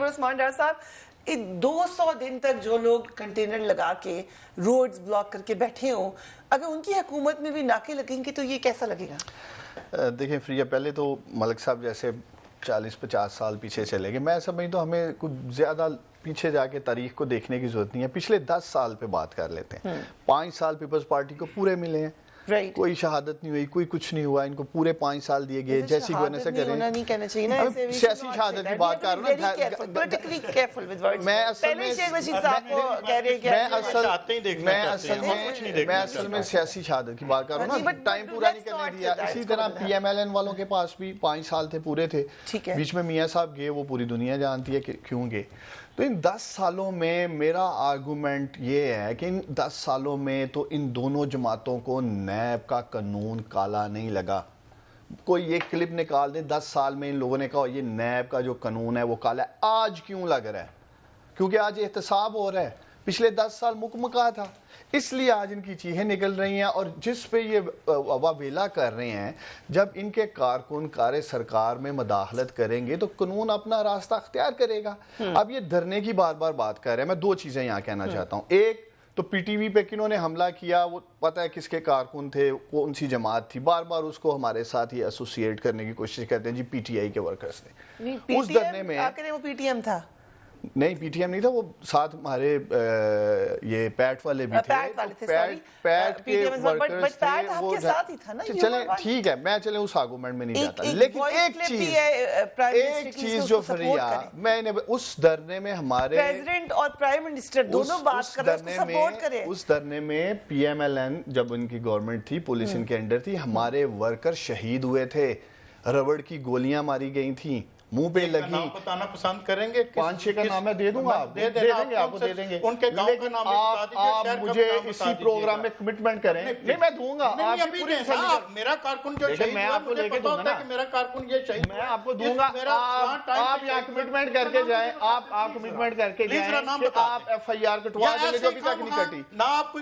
خیبر عثمان ڈار صاحب 200 دن تک جو لوگ کنٹینر لگا کے روڈز بلاک کر کے بیٹھے ہوں، اگر ان کی حکومت میں بھی ناکے لگیں گے تو یہ کیسا لگے گا؟ دیکھیں فریہ، پہلے تو ملک صاحب جیسے 40-50 سال پیچھے چلے گئے. میں سمجھتا ہوں ہمیں کچھ زیادہ پیچھے جا کے تاریخ کو دیکھنے کی ضرورت نہیں ہے. پچھلے 10 سال پہ بات کر لیتے ہیں. 5 سال پیپلز پارٹی کو پورے ملے ہیں، کوئی شہادت نہیں ہوئی، کوئی کچھ نہیں ہوا. ان کو پورے 5 سال دیے گئے. جیسی گونے سے کریں سیاسی شہادت کی بات کر رہا ہوں. میں اصل میں سیاسی شہادت کی بات کر رہا ہوں نا، ٹائم پورا نہیں کرنے دیا. اسی طرح پی ایم ایل این والوں کے پاس بھی 5 سال تھے، پورے تھے. بیچ میں میاں صاحب گئے، وہ پوری دنیا جانتی ہے کہ کیوں گئے. تو ان 10 سالوں میں میرا آرگومنٹ یہ ہے کہ ان 10 سالوں میں تو ان دونوں جماعتوں کو نیب کا قانون کالا نہیں لگا. کوئی یہ کلپ نکال دے 10 سال میں ان لوگوں نے کہا یہ نیب کا جو قانون ہے وہ کالا ہے. آج کیوں لگ رہا ہے؟ کیونکہ آج احتساب ہو رہا ہے. پچھلے 10 سال مکمکا تھا، اس لیے آج ان کی چیخیں نکل رہی ہیں. اور جس پہ یہ واویلا کر رہے ہیں، جب ان کے کارکن کار سرکار میں مداخلت کریں گے تو قانون اپنا راستہ اختیار کرے گا. اب یہ دھرنے کی بار بار بات کر رہے ہیں. میں 2 چیزیں یہاں کہنا چاہتا ہوں. ایک تو پی ٹی وی پہ کنہوں نے حملہ کیا، وہ پتہ ہے کس کے کارکن تھے، کون سی جماعت تھی. بار بار اس کو ہمارے ساتھ یہ ایسوسیٹ کرنے کی کوشش کرتے ہیں، جی پی ٹی آئی کے ورکرز نے. اس دھرنے میں وہ پی ٹی ایم تھا نہیں، پی ٹی ایم نہیں تھا، وہ ساتھ ہمارے یہ پیٹ والے بھی تھے. پیٹ کے ورکرز تھے. وہ چلیں ٹھیک ہے، میں چلیں اس آرگومنٹ میں نہیں جاتا. لیکن ایک چیز جو فریہ، میں نے اس دھرنے میں ہمارے پریزیڈنٹ اور پرائم منسٹر دونوں بات کر رہے ہیں، اس کو سپورٹ کریں. اس دھرنے میں پی ایم ایل این جب ان کی گورنمنٹ تھی، پولیس ان کے انڈر تھی، ہمارے ورکر شہید ہوئے تھے. ربڑ کی گولیاں ماری گئی تھیں، منہ پہ لگی. نام بتانا پسند کریں گے؟ 5-6 کا نام میں دے دوں گا، دے دیں گے آپ کو، دے دیں گے. ان کے گاؤں کا نام بتا دیجئے، آپ مجھے اسی پروگرام میں کمٹمنٹ کریں. نہیں میں دوں گا. نہیں ابھی نہیں صاحب، میرا کارکن جو شہید ہوا مجھے پتا ہوتا ہے کہ میرا کارکن یہ شہید ہوا. میں آپ کو دوں گا. آپ یہاں کمٹمنٹ کر کے جائیں، آپ کمٹمنٹ کر کے جائیں کہ آپ ایف آئی آر کٹوا دیں گے جو ابھی تک نہیں کٹی.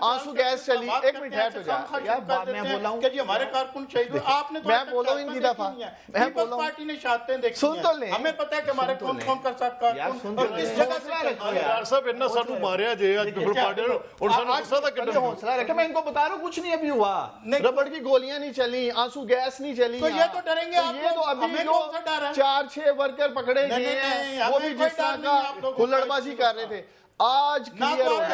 آنسو گیس چلی. 1 منٹ ہیٹ ہو جائے یار، بعد میں بول رہا ہوں کہ جی ہمارے کارکن شہید ہوئے. آپ نے میں بول رہا ہوں ان کی دفعہ، میں بول رہا ہوں پارٹی نے شہادتیں دیکھی سن تو لیں. ہمیں پتا ہے کہ ہمارے کون کون کر سکتا ہے اور کس جگہ سے. یار صاحب اتنا سانو ماریا جے اج پیپل پارٹی اور سانو غصہ تھا کہ حوصلہ رکھے. میں ان کو بتا رہا ہوں کچھ نہیں ابھی ہوا. ربڑ کی گولیاں نہیں چلی، آنسو گیس نہیں چلی. تو یہ تو ڈریں گے آپ. یہ تو ابھی جو 4-6 ورکر پکڑے گئے ہیں وہ بھی جس طرح کا کھلڑ بازی کر رہے تھے، آج کلیئر ہو گیا.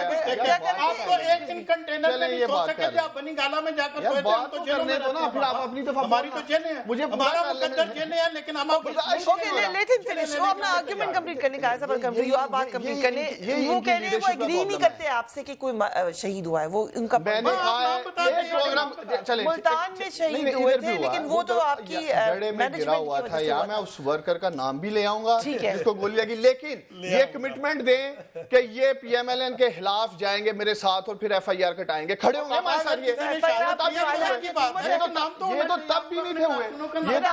آپ کو ایک دن کنٹینر میں نہیں سوچ سکے تھے، آپ بنی گالا میں جا کر سوئے تھے. ہم تو جیلوں میں رہتے ہیں. پھر آپ اپنی دفعہ ہماری تو جیلیں ہیں، مجھے ہمارا مقدر جیلیں ہیں، لیکن ہم آپ لیکن فنش وہ اپنا آرگیومنٹ کمپلیٹ کرنے کا ایسا کمپلیٹ آپ بات کمپلیٹ کرنے. وہ کہہ رہے ہیں وہ اگری نہیں کرتے آپ سے کہ کوئی شہید ہوا ہے. وہ ان کا ملتان میں شہید ہوئے تھے، لیکن وہ تو آپ کی گرا ہوا تھا. یا میں اس ورکر کا نام بھی لے آؤں گا جس کو گولی لگی، لیکن یہ کمٹمنٹ دیں کہ یہ پی ایم ایل این کے خلاف جائیں گے میرے ساتھ اور پھر ایف آئی آر کٹائیں گے. کھڑے ہوں گے ہمارے ساتھ. یہ تو تب بھی نہیں تھے ہوئے. یہ تو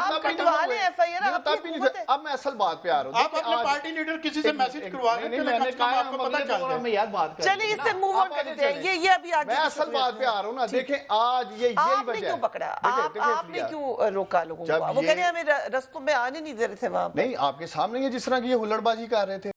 تب بھی نہیں تھے. اب میں اصل بات پہ آ رہا ہوں. آپ اپنے پارٹی لیڈر کسی سے میسج کروا رہے میں نے کہا آپ کو پتہ چل گیا. میں یاد بات کر رہا ہوں. چلیے اس سے موو آن کرتے ہیں. یہ ابھی آگے میں اصل بات پہ آ رہا ہوں نا. دیکھیں آج یہی وجہ ہے. کیوں پکڑا آپ نے، کیوں روکا لوگوں کو؟ وہ کہہ رہے ہیں ہمیں رستوں میں آنے نہیں دے رہے تھے وہاں. نہیں، آپ کے سامنے جس طرح کی یہ ہلڑ بازی کر رہے تھے.